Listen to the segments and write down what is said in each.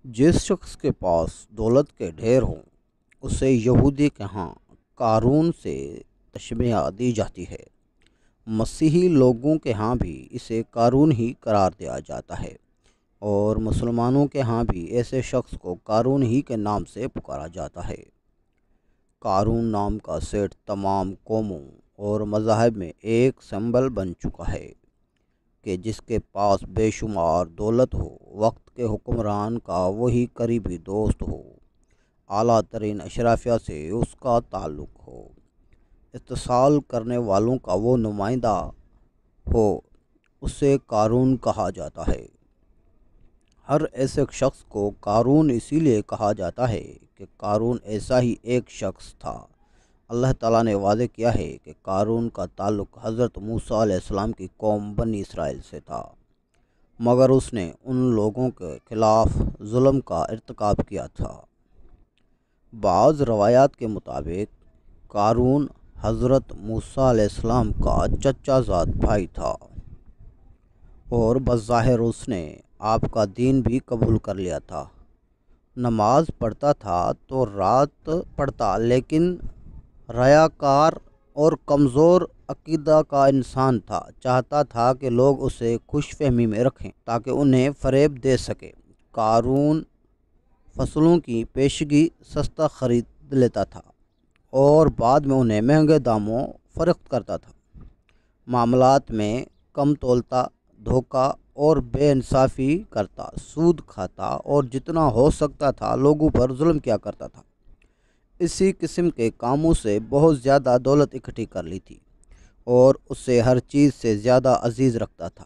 جس شخص کے پاس دولت کے ڈھیر ہوں اسے یہودی کے ہاں قارون سے تشبیہ دی جاتی ہے۔ مسیحی لوگوں کے ہاں بھی اسے قارون ہی قرار دیا جاتا ہے، اور مسلمانوں کے ہاں بھی ایسے شخص کو قارون ہی کے نام سے پکارا جاتا ہے۔ قارون نام کا سیٹ تمام قوموں اور مذاہب میں ایک سمبل بن چکا ہے کہ جس کے پاس بے شمار دولت ہو، وقت کے حکمران کا وہی قریبی دوست ہو، اعلیٰ ترین اشرافیہ سے اس کا تعلق ہو، اتصال کرنے والوں کا وہ نمائندہ ہو، اسے قارون کہا جاتا ہے۔ ہر ایسے شخص کو قارون اسی لیے کہا جاتا ہے کہ قارون ایسا ہی ایک شخص تھا۔ اللہ تعالیٰ نے واضح کیا ہے کہ قارون کا تعلق حضرت موسیٰ علیہ السلام کی قوم بنی اسرائیل سے تھا، مگر اس نے ان لوگوں کے خلاف ظلم کا ارتکاب کیا تھا۔ بعض روایات کے مطابق قارون حضرت موسیٰ علیہ السلام کا چچا زاد بھائی تھا، اور بظاہر اس نے آپ کا دین بھی قبول کر لیا تھا۔ نماز پڑھتا تھا تو رات پڑھتا، لیکن ریاکار اور کمزور عقیدہ کا انسان تھا۔ چاہتا تھا کہ لوگ اسے خوش فہمی میں رکھیں تاکہ انہیں فریب دے سکے۔ قارون فصلوں کی پیشگی سستا خرید لیتا تھا اور بعد میں انہیں مہنگے داموں فروخت کرتا تھا۔ معاملات میں کم تولتا، دھوکہ اور بے انصافی کرتا، سود کھاتا اور جتنا ہو سکتا تھا لوگوں پر ظلم کیا کرتا تھا۔ اسی قسم کے کاموں سے بہت زیادہ دولت اکٹھی کر لی تھی اور اسے ہر چیز سے زیادہ عزیز رکھتا تھا۔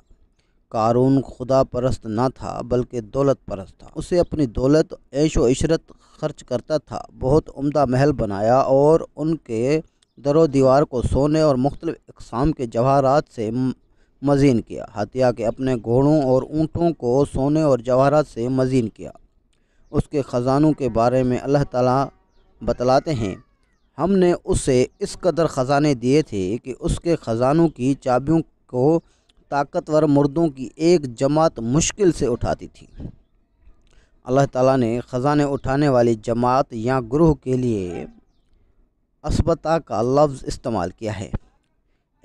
قارون خدا پرست نہ تھا بلکہ دولت پرست تھا۔ اسے اپنی دولت عیش و عشرت خرچ کرتا تھا، بہت عمدہ محل بنایا اور ان کے در و دیوار کو سونے اور مختلف اقسام کے جواہرات سے مزین کیا، حتیٰ کہ اپنے گھوڑوں اور اونٹوں کو سونے اور جواہرات سے مزین کیا۔ اس کے خزانوں کے بارے میں اللہ تعالیٰ بتلاتے ہیں، ہم نے اسے اس قدر خزانے دیے تھے کہ اس کے خزانوں کی چابیوں کو طاقتور مردوں کی ایک جماعت مشکل سے اٹھاتی تھی۔ اللہ تعالیٰ نے خزانے اٹھانے والی جماعت یا گروہ کے لیے اسبتا کا لفظ استعمال کیا ہے۔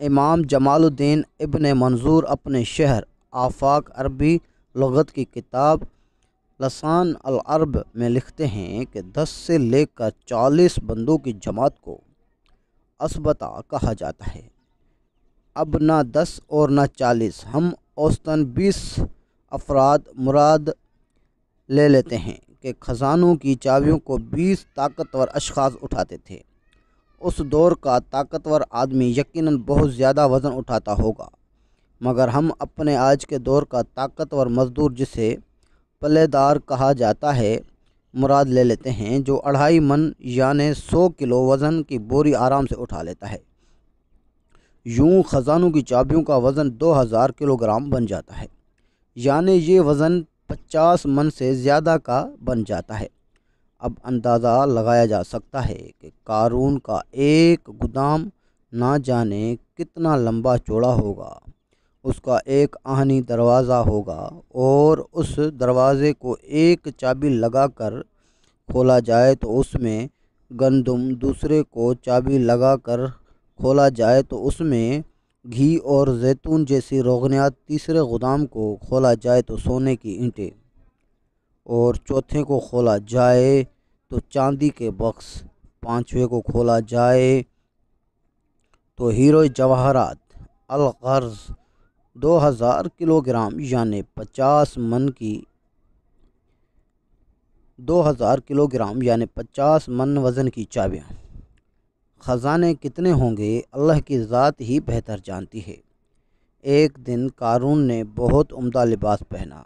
امام جمال الدین ابن منظور اپنے شرح آفاق عربی لغت کی کتاب لسان العرب میں لکھتے ہیں کہ 10 سے لے کر 40 بندوں کی جماعت کو اسبتا کہا جاتا ہے۔ اب نہ 10 اور نہ 40، ہم اوسطاً 20 افراد مراد لے لیتے ہیں کہ خزانوں کی چابیوں کو 20 طاقتور اشخاص اٹھاتے تھے۔ اس دور کا طاقتور آدمی یقیناً بہت زیادہ وزن اٹھاتا ہوگا، مگر ہم اپنے آج کے دور کا طاقتور مزدور، جسے پلے دار کہا جاتا ہے، مراد لے لیتے ہیں، جو 2.5 من یعنی 100 کلو وزن کی بوری آرام سے اٹھا لیتا ہے۔ یوں خزانوں کی چابیوں کا وزن 2000 کلو گرام بن جاتا ہے، یعنی یہ وزن 50 من سے زیادہ کا بن جاتا ہے۔ اب اندازہ لگایا جا سکتا ہے کہ قارون کا ایک گودام نہ جانے کتنا لمبا چوڑا ہوگا۔ اس کا ایک آہنی دروازہ ہوگا، اور اس دروازے کو ایک چابی لگا کر کھولا جائے تو اس میں گندم، دوسرے کو چابی لگا کر کھولا جائے تو اس میں گھی اور زیتون جیسی روغنیات، تیسرے گودام کو کھولا جائے تو سونے کی اینٹیں، اور چوتھے کو کھولا جائے تو چاندی کے بکس، پانچویں کو کھولا جائے تو ہیرے جواہرات۔ الغرض 2000 کلو گرام یعنی 50 من کی 2000 کلو گرام یعنی 50 من وزن کی چابیاں۔ خزانے کتنے ہوں گے اللہ کی ذات ہی بہتر جانتی ہے۔ ایک دن قارون نے بہت عمدہ لباس پہنا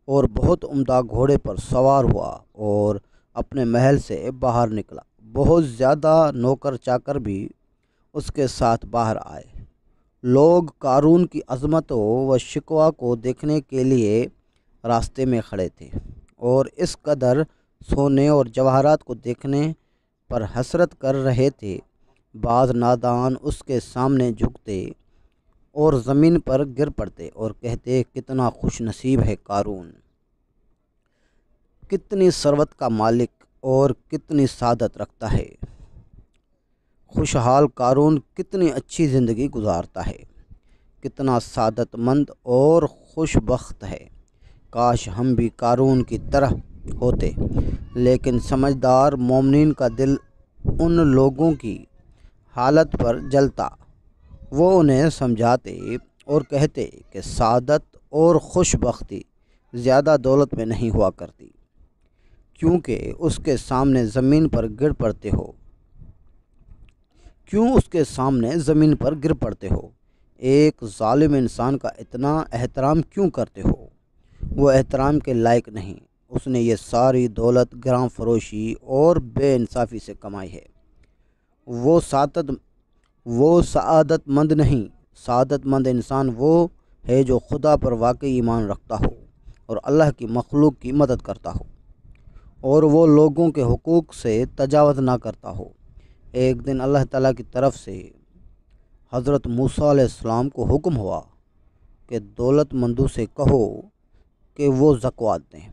اور بہت عمدہ گھوڑے پر سوار ہوا اور اپنے محل سے باہر نکلا۔ بہت زیادہ نوکر چاکر بھی اس کے ساتھ باہر آئے۔ لوگ قارون کی عظمت و شکوہ کو دیکھنے کے لیے راستے میں کھڑے تھے اور اس قدر سونے اور جواہرات کو دیکھنے پر حسرت کر رہے تھے۔ بعض نادان اس کے سامنے جھکتے اور زمین پر گر پڑتے اور کہتے، کتنا خوش نصیب ہے قارون، کتنی ثروت کا مالک اور کتنی سعادت رکھتا ہے۔ خوشحال قارون کتنی اچھی زندگی گزارتا ہے، کتنا سعادت مند اور خوش بخت ہے۔ کاش ہم بھی قارون کی طرح ہوتے۔ لیکن سمجھدار مومنین کا دل ان لوگوں کی حالت پر جلتا۔ وہ انہیں سمجھاتے اور کہتے کہ سعادت اور خوش بختی زیادہ دولت میں نہیں ہوا کرتی، کیونکہ اس کے سامنے زمین پر گر پڑتے ہو۔ کیوں اس کے سامنے زمین پر گر پڑتے ہو؟ ایک ظالم انسان کا اتنا احترام کیوں کرتے ہو؟ وہ احترام کے لائق نہیں۔ اس نے یہ ساری دولت گراں فروشی اور بے انصافی سے کمائی ہے۔ وہ سعادت مند نہیں۔ سعادت مند انسان وہ ہے جو خدا پر واقعی ایمان رکھتا ہو اور اللہ کی مخلوق کی مدد کرتا ہو، اور وہ لوگوں کے حقوق سے تجاوز نہ کرتا ہو۔ ایک دن اللہ تعالیٰ کی طرف سے حضرت موسیٰ علیہ السلام کو حکم ہوا کہ دولت مندوں سے کہو کہ وہ زکوٰۃ دیں۔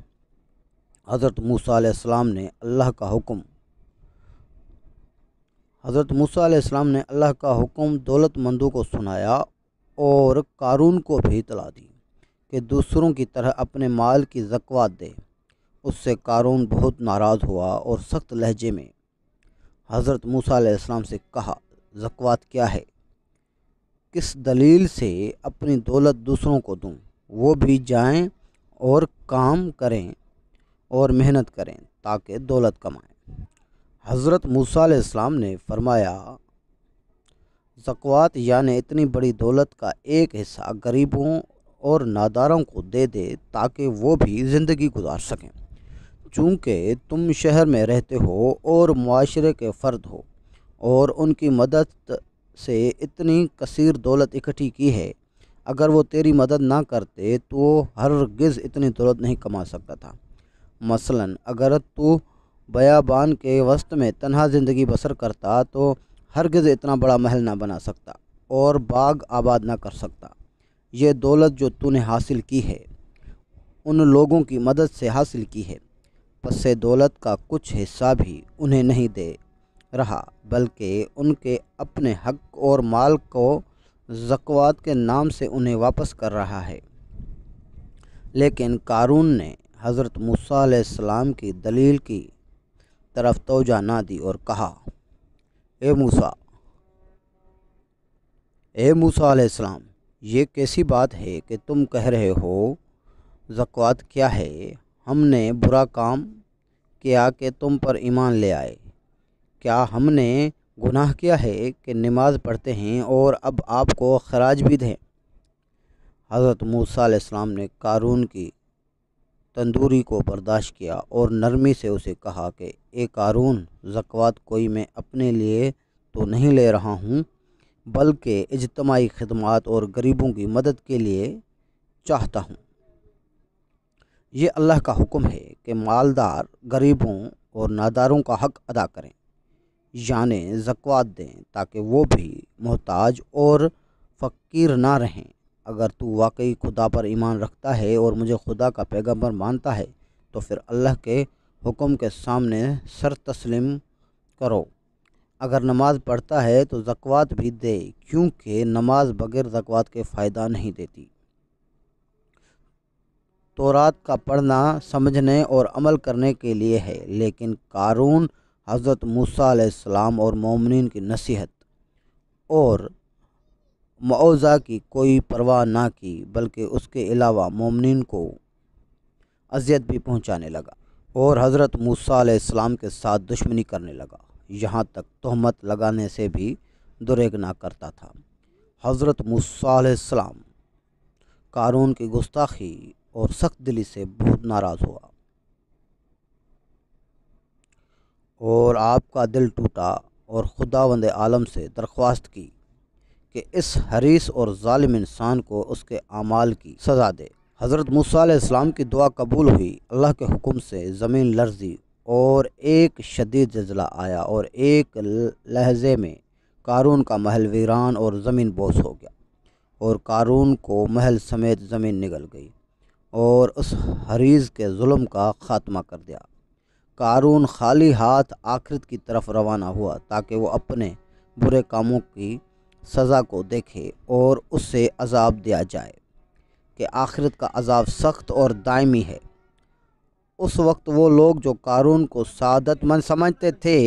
حضرت موسیٰ علیہ السلام نے اللہ کا حکم دولت مندوں کو سنایا اور قارون کو بھی اطلاع دی کہ دوسروں کی طرح اپنے مال کی زکوٰۃ دے۔ اس سے قارون بہت ناراض ہوا اور سخت لہجے میں حضرت موسیٰ علیہ السلام سے کہا، زکوٰۃ کیا ہے؟ کس دلیل سے اپنی دولت دوسروں کو دوں؟ وہ بھی جائیں اور کام کریں اور محنت کریں تاکہ دولت کمائیں۔ حضرت موسیٰ علیہ السلام نے فرمایا، زکوٰۃ یعنی اتنی بڑی دولت کا ایک حصہ غریبوں اور ناداروں کو دے دے تاکہ وہ بھی زندگی گزار سکیں۔ چونکہ تم شہر میں رہتے ہو اور معاشرے کے فرد ہو اور ان کی مدد سے اتنی کثیر دولت اکٹھی کی ہے، اگر وہ تیری مدد نہ کرتے تو ہرگز اتنی دولت نہیں کما سکتا تھا۔ مثلاً اگر تو بیابان کے وسط میں تنہا زندگی بسر کرتا تو ہرگز اتنا بڑا محل نہ بنا سکتا اور باغ آباد نہ کر سکتا۔ یہ دولت جو تو نے حاصل کی ہے، ان لوگوں کی مدد سے حاصل کی ہے، پس سے دولت کا کچھ حصہ بھی انہیں نہیں دے رہا، بلکہ ان کے اپنے حق اور مال کو زکوٰۃ کے نام سے انہیں واپس کر رہا ہے۔ لیکن قارون نے حضرت موسیٰ علیہ السلام کی دلیل کی طرف توجہ نہ دی اور کہا، اے موسیٰ علیہ السلام، یہ کیسی بات ہے کہ تم کہہ رہے ہو زکوٰۃ کیا ہے؟ ہم نے برا کام کیا کہ تم پر ایمان لے آئے؟ کیا ہم نے گناہ کیا ہے کہ نماز پڑھتے ہیں اور اب آپ کو خراج بھی دیں؟ حضرت موسیٰ علیہ السلام نے قارون کی تندوری کو برداشت کیا اور نرمی سے اسے کہا کہ اے قارون، زکوٰۃ کوئی میں اپنے لیے تو نہیں لے رہا ہوں، بلکہ اجتماعی خدمات اور غریبوں کی مدد کے لیے چاہتا ہوں۔ یہ اللہ کا حکم ہے کہ مالدار غریبوں اور ناداروں کا حق ادا کریں، یعنی زکوٰۃ دیں، تاکہ وہ بھی محتاج اور فقیر نہ رہیں۔ اگر تو واقعی خدا پر ایمان رکھتا ہے اور مجھے خدا کا پیغمبر مانتا ہے تو پھر اللہ کے حکم کے سامنے سر تسلیم کرو۔ اگر نماز پڑھتا ہے تو زکوٰۃ بھی دے، کیونکہ نماز بغیر زکوٰۃ کے فائدہ نہیں دیتی۔ تورات کا پڑھنا سمجھنے اور عمل کرنے کے لیے ہے، لیکن قارون حضرت موسیٰ علیہ السلام اور مومنین کی نصیحت اور موعظہ کی کوئی پرواہ نہ کی، بلکہ اس کے علاوہ مومنین کو اذیت بھی پہنچانے لگا اور حضرت موسیٰ علیہ السلام کے ساتھ دشمنی کرنے لگا، یہاں تک تہمت لگانے سے بھی دریغ نہ کرتا تھا۔ حضرت موسیٰ علیہ السلام قارون کی گستاخی اور سخت دلی سے بہت ناراض ہوا اور آپ کا دل ٹوٹا اور خداوند عالم سے درخواست کی کہ اس حریص اور ظالم انسان کو اس کے اعمال کی سزا دے۔ حضرت موسیٰ علیہ السلام کی دعا قبول ہوئی۔ اللہ کے حکم سے زمین لرزی اور ایک شدید زلزلہ آیا اور ایک لہجے میں قارون کا محل ویران اور زمین بوس ہو گیا، اور قارون کو محل سمیت زمین نگل گئی اور اس حریص کے ظلم کا خاتمہ کر دیا۔ قارون خالی ہاتھ آخرت کی طرف روانہ ہوا تاکہ وہ اپنے برے کاموں کی سزا کو دیکھے اور اس سے عذاب دیا جائے کہ آخرت کا عذاب سخت اور دائمی ہے۔ اس وقت وہ لوگ جو قارون کو سعادت مند سمجھتے تھے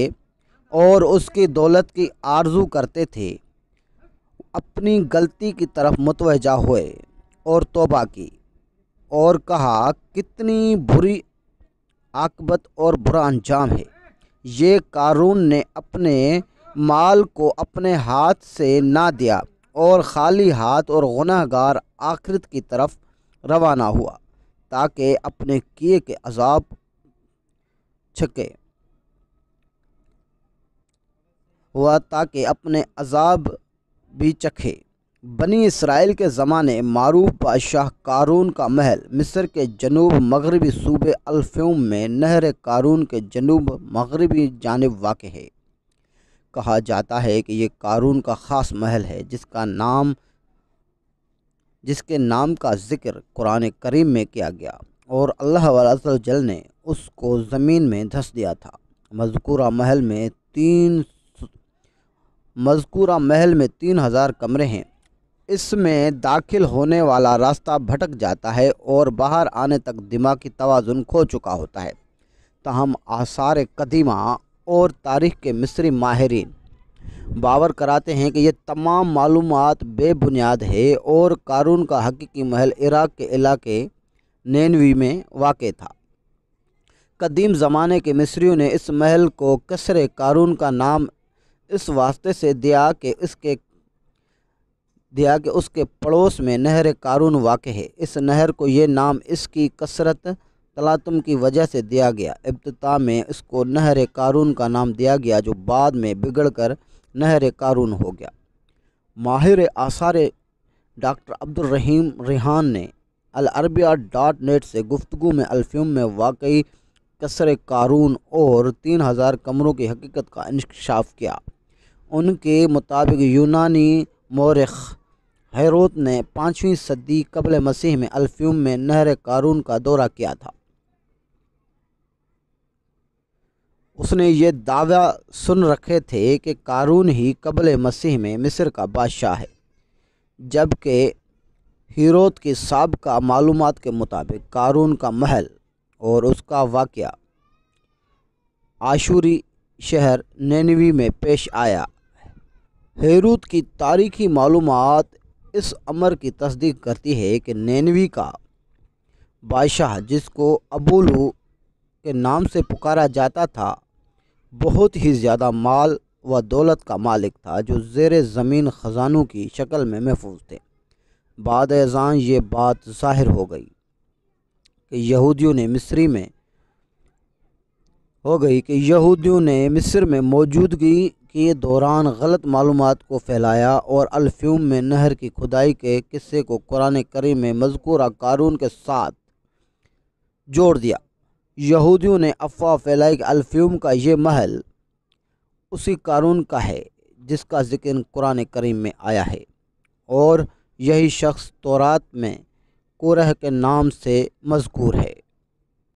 اور اس کی دولت کی آرزو کرتے تھے، اپنی غلطی کی طرف متوجہ ہوئے اور توبہ کی اور کہا کتنی بری عاقبت اور برا انجام ہے۔ یہ قارون نے اپنے مال کو اپنے ہاتھ سے نہ دیا اور خالی ہاتھ اور گناہ گار آخرت کی طرف روانہ ہوا تاکہ اپنے کیے کے عذاب بھی چکھے۔ بنی اسرائیل کے زمانے معروف بادشاہ قارون کا محل مصر کے جنوب مغربی صوبے الفیوم میں نہر قارون کے جنوب مغربی جانب واقع ہے۔ کہا جاتا ہے کہ یہ قارون کا خاص محل ہے جس کے نام کا ذکر قرآن کریم میں کیا گیا اور اللہ عز و جل نے اس کو زمین میں دھس دیا تھا۔ مذکورہ محل میں 3000 کمرے ہیں۔ اس میں داخل ہونے والا راستہ بھٹک جاتا ہے اور باہر آنے تک دماغی توازن کھو چکا ہوتا ہے۔ تاہم آثار قدیمہ اور تاریخ کے مصری ماہرین باور کراتے ہیں کہ یہ تمام معلومات بے بنیاد ہے اور قارون کا حقیقی محل عراق کے علاقے نینوی میں واقع تھا۔ قدیم زمانے کے مصریوں نے اس محل کو قصر قارون کا نام اس واسطے سے دیا کہ اس کے پڑوس میں نہر قارون واقع ہے۔ اس نہر کو یہ نام اس کی کثرت تلاطم کی وجہ سے دیا گیا۔ ابتدا میں اس کو نہر قارون کا نام دیا گیا جو بعد میں بگڑ کر نہر قارون ہو گیا۔ ماہر آثار ڈاکٹر عبدالرحیم ریحان نے العربیہ.net سے گفتگو میں الفیوم میں واقعی قصر قارون اور 3000 کمروں کی حقیقت کا انکشاف کیا۔ ان کے مطابق یونانی مورخ ہیروت نے 5ویں صدی قبل مسیح میں الفیوم میں نہر قارون کا دورہ کیا تھا۔ اس نے یہ دعویٰ سن رکھے تھے کہ قارون ہی قبل مسیح میں مصر کا بادشاہ ہے، جبکہ ہیروت کی سابقہ معلومات کے مطابق قارون کا محل اور اس کا واقعہ آشوری شہر نینوی میں پیش آیا۔ ہیروت کی تاریخی معلومات اس امر کی تصدیق کرتی ہے کہ نینوی کا بادشاہ، جس کو ابولو کے نام سے پکارا جاتا تھا، بہت ہی زیادہ مال و دولت کا مالک تھا جو زیر زمین خزانوں کی شکل میں محفوظ تھے۔ بعد ازاں یہ بات ظاہر ہو گئی کہ یہودیوں نے مصر میں موجودگی کے دوران غلط معلومات کو پھیلایا اور الفیوم میں نہر کی کھدائی کے قصے کو قرآن کریم میں مذکورہ قارون کے ساتھ جوڑ دیا۔ یہودیوں نے افواہ پھیلائی کہ الفیوم کا یہ محل اسی قارون کا ہے جس کا ذکر قرآن کریم میں آیا ہے، اور یہی شخص تورات میں کورح کے نام سے مذکور ہے۔